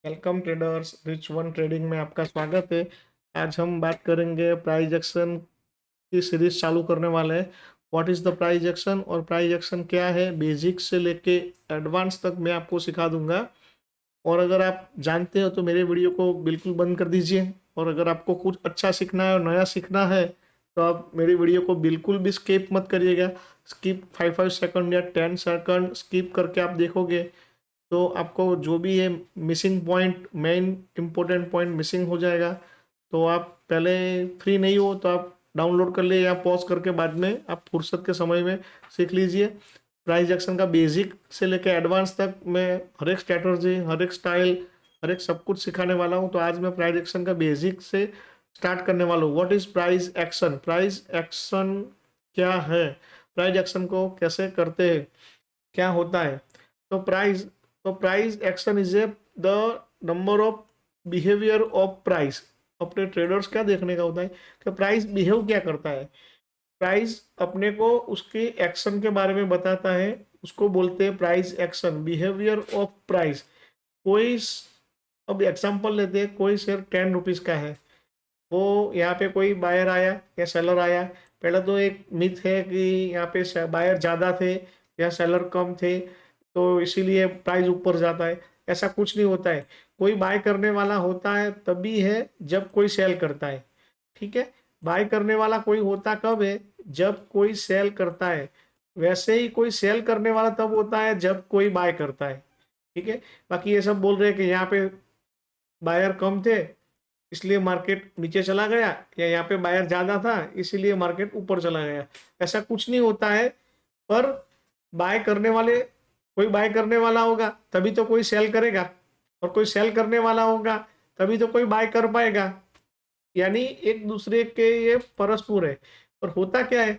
Welcome traders, rich one trading में आपका स्वागत है। आज हम बात करेंगे प्राइस एक्शन की सीरीज चालू करने वाले हैं। What is the price action और प्राइस एक्शन क्या है, बेसिक से लेके एडवांस तक मैं आपको सिखा दूंगा। और अगर आप जानते हो तो मेरे वीडियो को बिल्कुल बंद कर दीजिए, और अगर आपको कुछ अच्छा सीखना है और नया सीखना है तो आप मेरी वीडियो को बिल्कुल भी स्किप मत करिएगा। स्किप 5 सेकंड या 10 सेकंड स्किप करके आप देखोगे तो आपको जो भी है missing point, main important point missing हो जाएगा। तो आप पहले फ्री नहीं हो तो आप डाउनलोड कर लिए या पॉज करके बाद में आप फुर्सत के समय में सीख लीजिए। प्राइस एक्शन का बेसिक से लेकर एडवांस तक मैं हर एक स्ट्रैटेजी, हर एक स्टाइल, हर एक सब कुछ सिखाने वाला हूँ। तो आज मैं प्राइस एक्शन का बेसिक से स्टार्ट करने वाला हूँ। What is price action? Price action क्या है, प्राइस एक्शन को कैसे करते हैं, क्या होता है? तो price action is a the number of behaviour of price. अपने ट्रेडर्स क्या देखने का होता है कि प्राइस बिहेव क्या करता है। प्राइस अपने को उसके एक्शन के बारे में बताता है, उसको बोलते हैं price action, behaviour of price. कोई अब एग्जांपल लेते हैं, कोई शेयर 10 रुपीज का है, वो यहाँ पे कोई बायर आया या सेलर आया। पहले तो एक मिथ है कि यहाँ पे बायर ज़्यादा थे या सेलर कम थे तो इसीलिए प्राइस ऊपर जाता है। ऐसा कुछ नहीं होता है। कोई बाय करने वाला होता है तभी है जब कोई सेल करता है। ठीक है, बाय करने वाला कोई होता कब है? जब कोई सेल करता है। वैसे ही कोई सेल करने वाला तब होता है जब कोई बाय करता है। ठीक है, बाकी ये सब बोल रहे हैं कि यहाँ पे बायर कम थे इसलिए मार्केट नीचे चला गया, या यहाँ पे बायर ज्यादा था इसीलिए मार्केट ऊपर चला गया। ऐसा कुछ नहीं होता है। पर बाय करने वाले, कोई बाय करने वाला होगा तभी तो कोई सेल करेगा, और कोई सेल करने वाला होगा तभी तो कोई बाय कर पाएगा। यानी एक दूसरे के ये परस्पर है। पर होता क्या है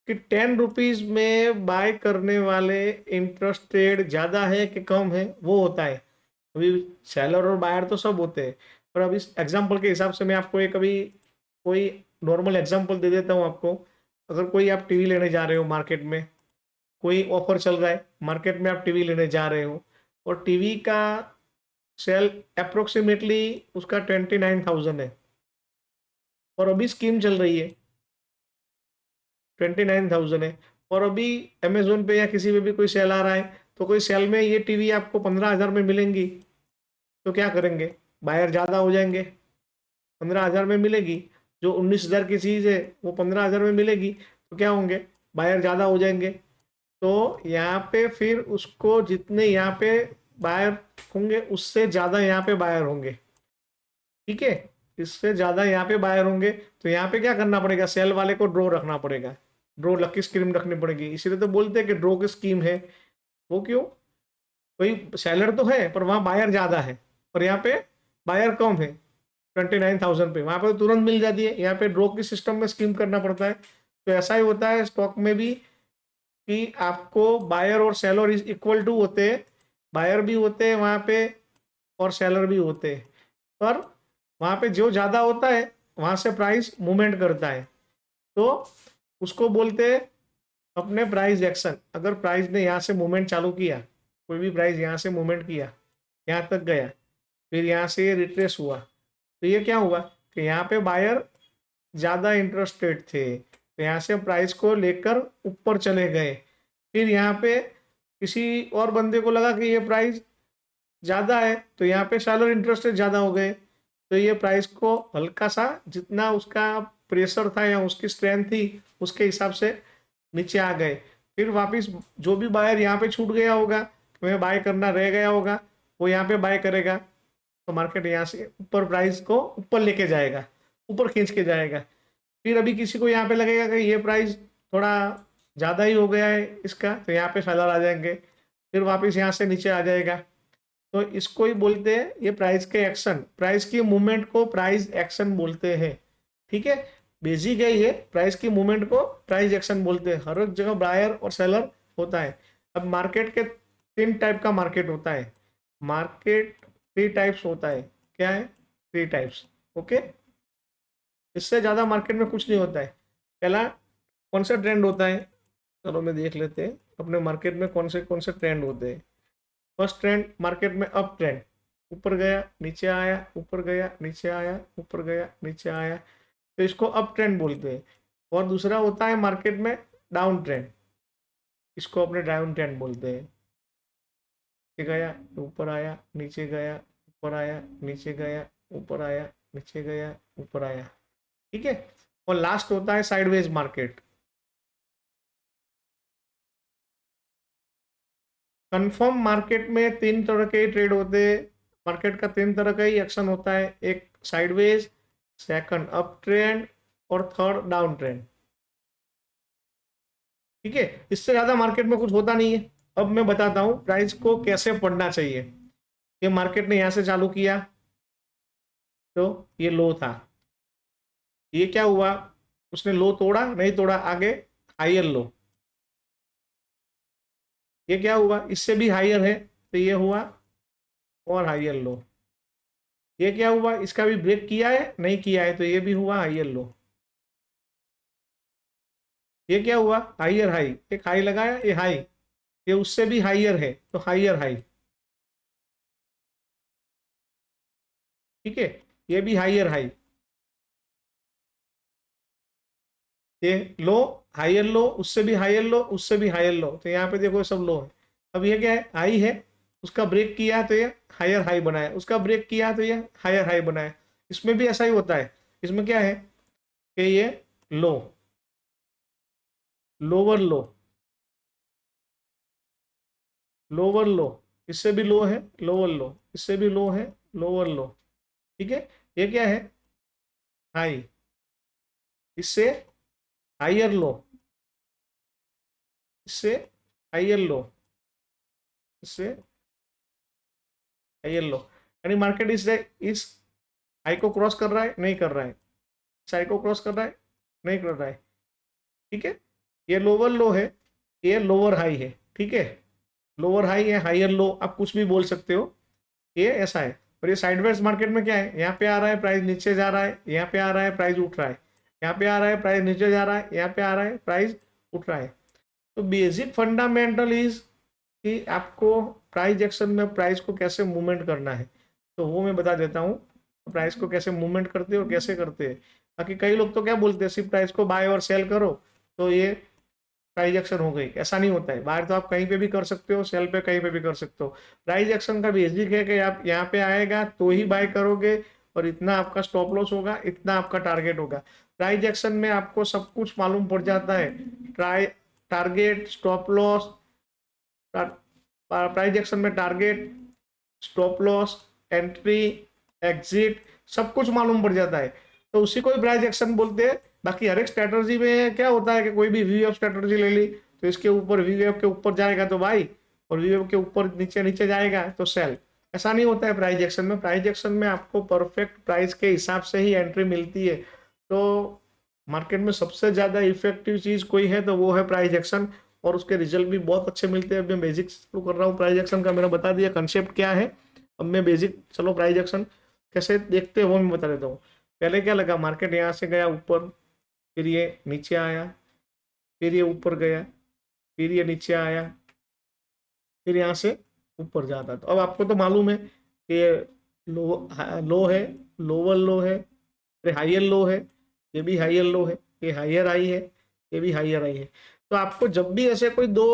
कि 10 रुपीज में बाय करने वाले इंटरेस्टेड ज्यादा है कि कम है, वो होता है। अभी सेलर और बायर तो सब होते हैं, पर अब इस एग्जांपल के हिसाब से मैं आपको एक अभी कोई नॉर्मल एग्जांपल दे देता हूँ आपको। अगर कोई आप टीवी लेने जा रहे हो मार्केट में, कोई ऑफर चल रहा है मार्केट में, आप टीवी लेने जा रहे हो और टीवी का सेल अप्रोक्सीमेटली उसका 29,000 है, और अभी स्कीम चल रही है, 29,000 है। और अभी अमेजोन पे या किसी पे भी कोई सेल आ रहा है तो कोई सेल में ये टीवी आपको 15,000 में मिलेंगी, तो क्या करेंगे? बायर ज़्यादा हो जाएंगे। 15,000 में मिलेगी, जो 19,000 की चीज़ है वो 15,000 में मिलेगी, तो क्या होंगे? बायर ज़्यादा हो जाएंगे। तो यहाँ पे फिर उसको जितने यहाँ पे बायर होंगे उससे ज़्यादा यहाँ पे बायर होंगे। ठीक है, इससे ज़्यादा यहाँ पे बायर होंगे तो यहाँ पे क्या करना पड़ेगा? सेल वाले को ड्रॉ रखना पड़ेगा, ड्रॉ लकी स्कीम रखनी पड़ेगी। इसीलिए तो बोलते हैं कि ड्रॉ की स्कीम है। वो क्यों? कोई सेलर तो है पर वहाँ बायर ज़्यादा है, और यहाँ पे बायर कम है 29,000 पे, वहाँ पे तो तुरंत मिल जाती है। यहाँ पे ड्रॉ की सिस्टम में स्कीम करना पड़ता है। तो ऐसा ही होता है स्टॉक में भी कि आपको बायर और सेलर इज इक्वल टू होते हैं। बायर भी होते हैं वहाँ पे और सेलर भी होते हैं, पर वहाँ पे जो ज़्यादा होता है वहाँ से प्राइस मूवमेंट करता है। तो उसको बोलते हैं अपने प्राइस एक्शन। अगर प्राइस ने यहाँ से मूवमेंट चालू किया, कोई भी प्राइस यहाँ से मूवमेंट किया, यहाँ तक गया, फिर यहाँ से ये रिट्रेस हुआ, तो ये क्या हुआ कि यहाँ पे बायर ज़्यादा इंटरेस्टेड थे तो यहाँ से प्राइस को लेकर ऊपर चले गए। फिर यहाँ पे किसी और बंदे को लगा कि ये प्राइस ज़्यादा है तो यहाँ पे सेलर इंटरेस्टेड ज़्यादा हो गए, तो ये प्राइस को हल्का सा, जितना उसका प्रेशर था या उसकी स्ट्रेंथ थी उसके हिसाब से नीचे आ गए। फिर वापस जो भी बायर यहाँ पे छूट गया होगा, तुम्हें बाय करना रह गया होगा, वो यहाँ पे बाय करेगा, तो मार्केट यहाँ से ऊपर प्राइस को ऊपर लेके जाएगा, ऊपर खींच के जाएगा। फिर अभी किसी को यहाँ पे लगेगा कि ये प्राइस थोड़ा ज़्यादा ही हो गया है इसका, तो यहाँ पे सेलर आ जाएंगे, फिर वापस यहाँ से नीचे आ जाएगा। तो इसको ही बोलते हैं, ये प्राइस के एक्शन, प्राइस की मूवमेंट को प्राइस एक्शन बोलते हैं। ठीक है, बेसिक है ये, प्राइस की मूवमेंट को प्राइस एक्शन बोलते हैं। हर एक जगह बायर और सेलर होता है। अब मार्केट के 3 टाइप का मार्केट होता है। मार्केट 3 टाइप्स होता है। क्या है? 3 टाइप्स। ओके, इससे ज़्यादा मार्केट में कुछ नहीं होता है। पहला कौन सा ट्रेंड होता है, चलो मैं देख लेते हैं अपने मार्केट में कौन से ट्रेंड होते हैं। फर्स्ट ट्रेंड मार्केट में अप ट्रेंड। ऊपर गया नीचे आया, ऊपर गया नीचे आया, ऊपर गया नीचे आया, तो इसको अप ट्रेंड बोलते हैं। और दूसरा होता है मार्केट में डाउन ट्रेंड, इसको अपने डाउन ट्रेंड बोलते हैं। नीचे गया, ऊपर आया, नीचे गया, ऊपर आया, नीचे गया, ऊपर आया, नीचे गया, ऊपर आया, ठीक है। और लास्ट होता है साइडवेज मार्केट। कंफर्म मार्केट में तीन तरह के ट्रेड होते हैं, मार्केट का तीन तरह का ही एक्शन होता है, एक साइडवेज, सेकंड अप ट्रेंड और थर्ड डाउन ट्रेंड, ठीक है। इससे ज्यादा मार्केट में कुछ होता नहीं है। अब मैं बताता हूँ प्राइस को कैसे पढ़ना चाहिए। ये मार्केट ने यहाँ से चालू किया, तो ये लो था, ये क्या हुआ, उसने लो तोड़ा, नहीं तोड़ा, आगे हायर लो, ये क्या हुआ, इससे भी हायर है, तो ये हुआ और हायर लो, ये क्या हुआ, इसका भी ब्रेक किया है, नहीं किया है, तो ये भी हुआ हायर लो, ये क्या हुआ हायर हाई, एक हाई लगाया, ये हाई, ये उससे भी हाइयर है, तो हाइयर हाई, ठीक है। ये भी हाइयर हाई, ये लो, हायर लो, उससे भी हायर लो, उससे भी हायर लो, तो यहाँ पे देखो सब लो है। अब ये क्या है, हाई है, उसका ब्रेक किया है तो ये हायर हाई बनाया, उसका ब्रेक किया है तो ये हायर हाई बनाया। इसमें भी ऐसा ही होता है, इसमें क्या है कि ये लो, लोअर लो, लोअर लो, इससे भी लो है, लोअर लो, इससे भी लो है, लोअर लो, ठीक है। ये क्या है हाई, इससे हायर लो, इससे हायर लो, इससे हायर लो, यानी मार्केट इस हाई को क्रॉस कर रहा है, नहीं कर रहा है, इस हाई को क्रॉस कर रहा है, नहीं कर रहा है, ठीक है। ये लोअर लो है, ये लोअर हाई है, ठीक है। लोअर हाई है, हायर लो, आप कुछ भी बोल सकते हो, ये ऐसा है। और ये साइडवेज मार्केट में क्या है, यहाँ पे आ रहा है प्राइस नीचे जा रहा है, यहाँ पे आ रहा है प्राइस उठ रहा है, यहाँ पे आ रहा है प्राइस नीचे जा रहा है, यहाँ पे आ रहा है प्राइस उठ रहा है। तो बेसिक फंडामेंटल इज कि आपको प्राइस एक्शन में प्राइस को कैसे मूवमेंट करना है, तो वो मैं बता देता हूँ, प्राइस को कैसे मूवमेंट करते हैं और कैसे करते हैं। बाकी कई लोग तो क्या बोलते हैं, सिर्फ प्राइस को बाय और सेल करो तो ये प्राइस एक्शन हो गई, ऐसा नहीं होता है। बाहर तो आप कहीं पे भी कर सकते हो, सेल पे कहीं पे भी कर सकते हो। प्राइस एक्शन का बेसिक है कि आप यहाँ पे आएगा तो ही बाय करोगे, और इतना आपका स्टॉप लॉस होगा, इतना आपका टारगेट होगा। प्राइस एक्शन में आपको सब कुछ मालूम पड़ जाता है, try target, stop loss, price action में target, stop loss, entry, exit, सब कुछ मालूम पड़ जाता है, तो उसी को ही प्राइस एक्शन बोलते हैं। बाकी हर एक स्ट्रेटजी में क्या होता है कि कोई भी वीवेव स्ट्रेटजी ले ली, तो इसके ऊपर वीवेव के ऊपर जाएगा तो बाई, और वीवेव के ऊपर नीचे नीचे जाएगा तो सेल। ऐसा नहीं होता है प्राइस एक्शन में। प्राइस एक्शन में आपको परफेक्ट प्राइस के हिसाब से ही एंट्री मिलती है। तो मार्केट में सबसे ज़्यादा इफेक्टिव चीज़ कोई है तो वो है प्राइस एक्शन, और उसके रिजल्ट भी बहुत अच्छे मिलते हैं। अब मैं बेसिक शुरू कर रहा हूँ प्राइस एक्शन का, मैंने बता दिया कंसेप्ट क्या है। अब मैं बेसिक, चलो प्राइस एक्शन कैसे देखते हैं वो मैं बता देता हूँ। पहले क्या लगा, मार्केट यहाँ से गया ऊपर, फिर ये नीचे आया, फिर ये ऊपर गया, फिर ये नीचे आया, फिर यहाँ से ऊपर जाता। तो अब आपको तो मालूम है कि ये लो लो है, लोअर लो है, फिर हाइयर लो है, ये भी हाइयर लो है, ये हाइयर आई है, ये भी हाइयर आई है। तो आपको जब भी ऐसे कोई दो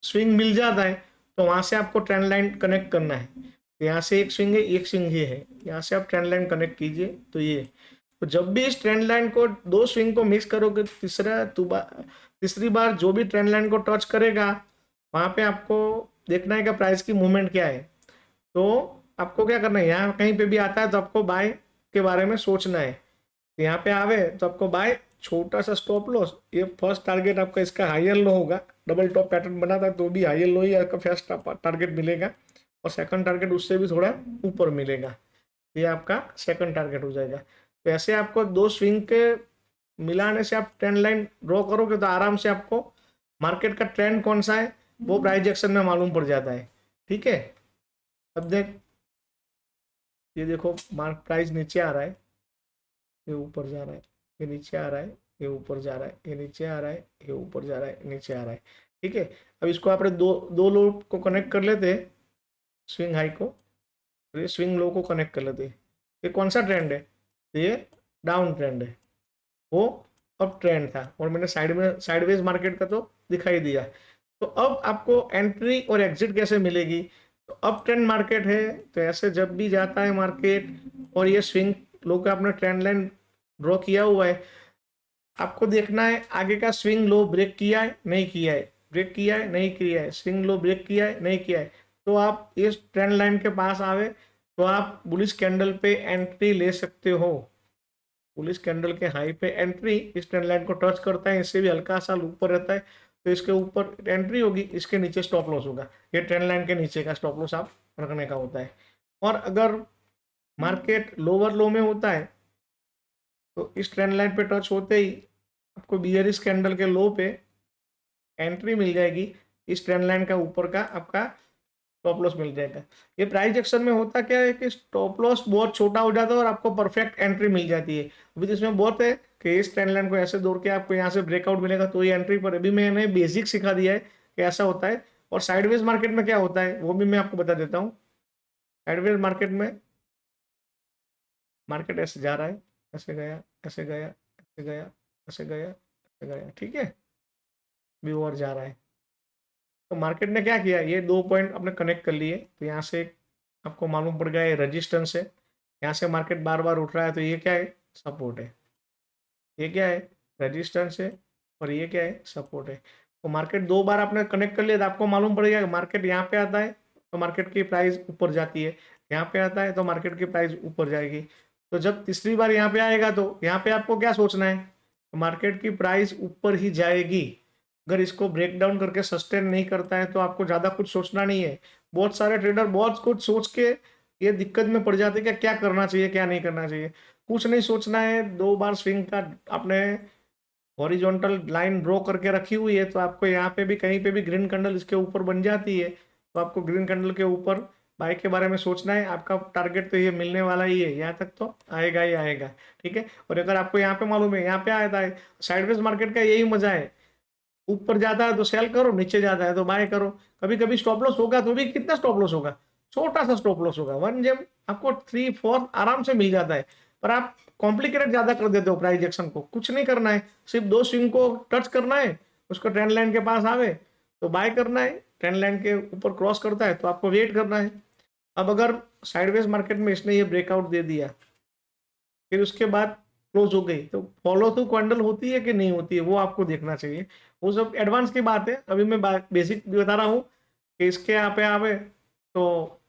स्विंग मिल जाता है तो वहां से आपको ट्रेंड लाइन कनेक्ट करना है। तो यहाँ से एक स्विंग है, एक स्विंग ये है, यहाँ से आप ट्रेंड लाइन कनेक्ट कीजिए तो ये। तो जब भी इस ट्रेंड लाइन को, दो स्विंग को मिक्स करोगे, तीसरी बार जो भी ट्रेंड लाइन को टच करेगा वहां पे आपको देखना है कि प्राइस की मूवमेंट क्या है। तो आपको क्या करना है, यहाँ कहीं पे भी आता है तो आपको बाय के बारे में सोचना है। यहाँ पे आवे तो आपको बाय, छोटा सा स्टॉप लॉस, ये फर्स्ट टारगेट आपका इसका हायर लो होगा, डबल टॉप पैटर्न बना था तो भी हायर लो ही आपका फर्स्ट टारगेट मिलेगा, और सेकंड टारगेट उससे भी थोड़ा ऊपर मिलेगा, ये आपका सेकंड टारगेट हो जाएगा। तो ऐसे आपको दो स्विंग के मिलाने से आप ट्रेंड लाइन ड्रॉ करोगे तो आराम से आपको मार्केट का ट्रेंड कौन सा है वो प्राइस एक्शन में मालूम पड़ जाता है, ठीक है। अब ये देखो, मार्क प्राइस नीचे आ रहा है, ये ऊपर जा रहा है, ये नीचे आ रहा है, ये ऊपर जा रहा है, ये नीचे आ रहा है, ये ऊपर जा रहा है, नीचे आ रहा है, ठीक है। अब इसको आपने दो दो लोग को कनेक्ट कर लेते हैं, स्विंग हाई को, तो ये स्विंग लो को कनेक्ट कर लेते हैं। ये कौन सा ट्रेंड है? तो ये डाउन ट्रेंड है, वो अप ट्रेंड था, और मैंने साइडवेज मार्केट का तो दिखाई दिया। तो अब आपको एंट्री और एग्जिट कैसे मिलेगी? तो अप ट्रेंड मार्केट है, तो ऐसे जब भी जाता है मार्केट और ये स्विंग लो का आपने ट्रेंड लाइन ड्रॉ किया हुआ है, आपको देखना है आगे का स्विंग लो ब्रेक किया है नहीं किया है, ब्रेक किया है नहीं किया है, स्विंग लो ब्रेक किया है नहीं किया है। तो आप इस ट्रेंड लाइन के पास आवे तो आप बुलिश कैंडल पे एंट्री ले सकते हो। पुलिस कैंडल के हाई पे एंट्री इस ट्रेंड लाइन को टच करता है, इससे भी हल्का सा ऊपर रहता है, तो इसके ऊपर एंट्री होगी, इसके नीचे स्टॉप लॉस होगा। ये ट्रेंड लाइन के नीचे का स्टॉप लॉस आप रखने का होता है। और अगर मार्केट लोअर लो में होता है तो इस ट्रेंड लाइन पे टच होते ही आपको बियरिश कैंडल के लो पे एंट्री मिल जाएगी, इस ट्रेंड लाइन का ऊपर का आपका स्टॉप लॉस मिल जाएगा। ये प्राइस एक्शन में होता क्या है कि स्टॉप लॉस बहुत छोटा हो जाता है और आपको परफेक्ट एंट्री मिल जाती है। अभी जिसमें बहुत है कि इस ट्रेंड लाइन को ऐसे दौड़ के आपको यहाँ से ब्रेकआउट मिलेगा तो ये एंट्री पर। अभी मैंने बेसिक सिखा दिया है कि ऐसा होता है। और साइडवेज मार्केट में क्या होता है वो भी मैं आपको बता देता हूँ। साइडवेज मार्केट में मार्केट ऐसे जा रहा है, ऐसे गया, ऐसे गया, ऐसे गया, ऐसे गया, ऐसे गया, ठीक है, भी और जा रहा है। तो मार्केट ने क्या किया, ये 2 पॉइंट अपने कनेक्ट कर लिए, तो यहाँ से आपको मालूम पड़ गया ये रजिस्टेंस है, यहाँ से मार्केट बार बार उठ रहा है, तो ये क्या है, सपोर्ट है। ये क्या है, रजिस्टेंस है, और ये क्या है, सपोर्ट है। तो मार्केट 2 बार आपने कनेक्ट कर लिया तो आपको मालूम पड़ेगा कि मार्केट यहाँ पे आता है तो मार्केट की प्राइस ऊपर जाती है, यहाँ पे आता है तो मार्केट की प्राइस ऊपर जाएगी। तो जब तीसरी बार यहाँ पे आएगा तो यहाँ पे आपको क्या सोचना है, तो मार्केट की प्राइस ऊपर ही जाएगी। अगर इसको ब्रेक डाउन करके सस्टेन नहीं करता है तो आपको ज़्यादा कुछ सोचना नहीं है। बहुत सारे ट्रेडर बहुत कुछ सोच के ये दिक्कत में पड़ जाते हैं कि क्या करना चाहिए क्या नहीं करना चाहिए। कुछ नहीं सोचना है, 2 बार स्विंग का आपने हॉरिजॉन्टल लाइन ड्रॉ करके रखी हुई है, तो आपको यहाँ पे भी कहीं पे भी ग्रीन कैंडल इसके ऊपर बन जाती है, तो आपको ग्रीन कैंडल के ऊपर बाय के बारे में सोचना है। आपका टारगेट तो ये मिलने वाला ही है, यहाँ तक तो आएगा ही आएगा, ठीक है। और अगर आपको यहाँ पे मालूम है यहाँ पे आता है, साइडवेज मार्केट का यही मजा है, ऊपर जाता है तो सेल करो, नीचे जाता है तो बाय करो। कभी कभी स्टॉप लॉस होगा तो भी कितना स्टॉप लॉस होगा, छोटा सा स्टॉप लॉस होगा, 1 जेम आपको 3-4 आराम से मिल जाता है। पर आप कॉम्प्लिकेटेड ज्यादा कर देते हो प्राइस एक्शन को। कुछ नहीं करना है, सिर्फ 2 स्विंग को टच करना है, उसको ट्रेंड लाइन के पास आवे तो बाय करना है, ट्रेंड लाइन के ऊपर क्रॉस करता है तो आपको वेट करना है। अब अगर साइडवेज मार्केट में इसने ये ब्रेकआउट दे दिया, फिर उसके बाद क्लोज हो गई, तो फॉलो थ्रू कैंडल होती है कि नहीं होती है वो आपको देखना चाहिए। वो सब एडवांस की बात है, अभी मैं बेसिक बता रहा हूँ कि इसके यहाँ पे आवे तो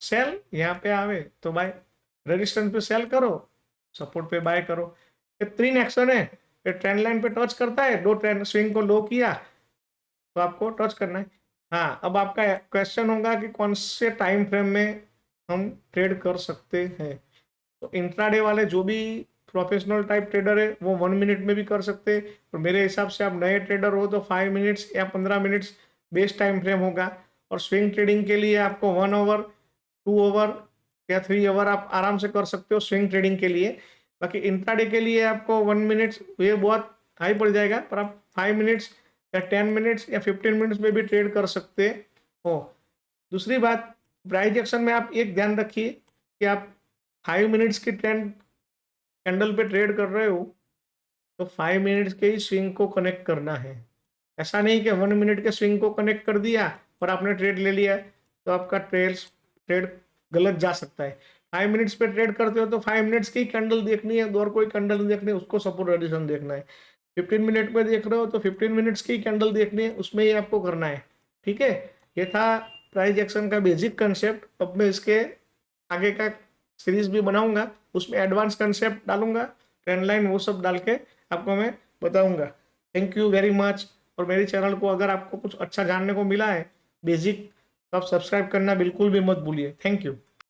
सेल, यहाँ पे आवे तो बाय, रेजिस्टेंस पे सेल करो, सपोर्ट पे बाय करो। ये 3 एक्शन है। ये ट्रेंड लाइन पे टच करता है, 2 ट्रेंड स्विंग को लो किया तो आपको टच करना है। हाँ, अब आपका क्वेश्चन होगा कि कौन से टाइम फ्रेम में हम ट्रेड कर सकते हैं। तो इंट्राडे वाले जो भी प्रोफेशनल टाइप ट्रेडर है वो 1 मिनट में भी कर सकते हैं, और मेरे हिसाब से आप नए ट्रेडर हो तो 5 मिनट्स या 15 मिनट्स बेस्ट टाइम फ्रेम होगा। और स्विंग ट्रेडिंग के लिए आपको 1 आवर 2 आवर या 3 आवर आप आराम से कर सकते हो स्विंग ट्रेडिंग के लिए। बाकी इंट्राडे के लिए आपको 1 मिनट्स ये बहुत हाई पड़ जाएगा, पर आप 5 मिनट्स या 10 मिनट्स या 15 मिनट्स में भी ट्रेड कर सकते हो। दूसरी बात, प्राइस एक्शन में आप एक ध्यान रखिए कि आप 5 मिनट्स की ट्रेंड कैंडल पे ट्रेड कर रहे हो तो 5 मिनट्स के ही स्विंग को कनेक्ट करना है। ऐसा नहीं कि 1 मिनट के स्विंग को कनेक्ट कर दिया और आपने ट्रेड ले लिया तो आपका ट्रेड गलत जा सकता है। 5 मिनट्स पे ट्रेड करते हो तो 5 मिनट्स की कैंडल देखनी है, और कोई कैंडल नहीं देखनी है, उसको सपोर्ट रेजिस्टेंस देखना है। 15 मिनट में देख रहे हो तो 15 मिनट्स की कैंडल देखनी है, उसमें ही आपको करना है, ठीक है। ये था प्राइस एक्शन का बेसिक कंसेप्ट। अब मैं इसके आगे का सीरीज भी बनाऊंगा, उसमें एडवांस कंसेप्ट डालूंगा, ट्रेंड लाइन वो सब डाल के आपको मैं बताऊंगा। Thank you very much. और मेरे चैनल को अगर आपको कुछ अच्छा जानने को मिला है बेसिक, तो आप सब्सक्राइब करना बिल्कुल भी मत भूलिए। Thank you.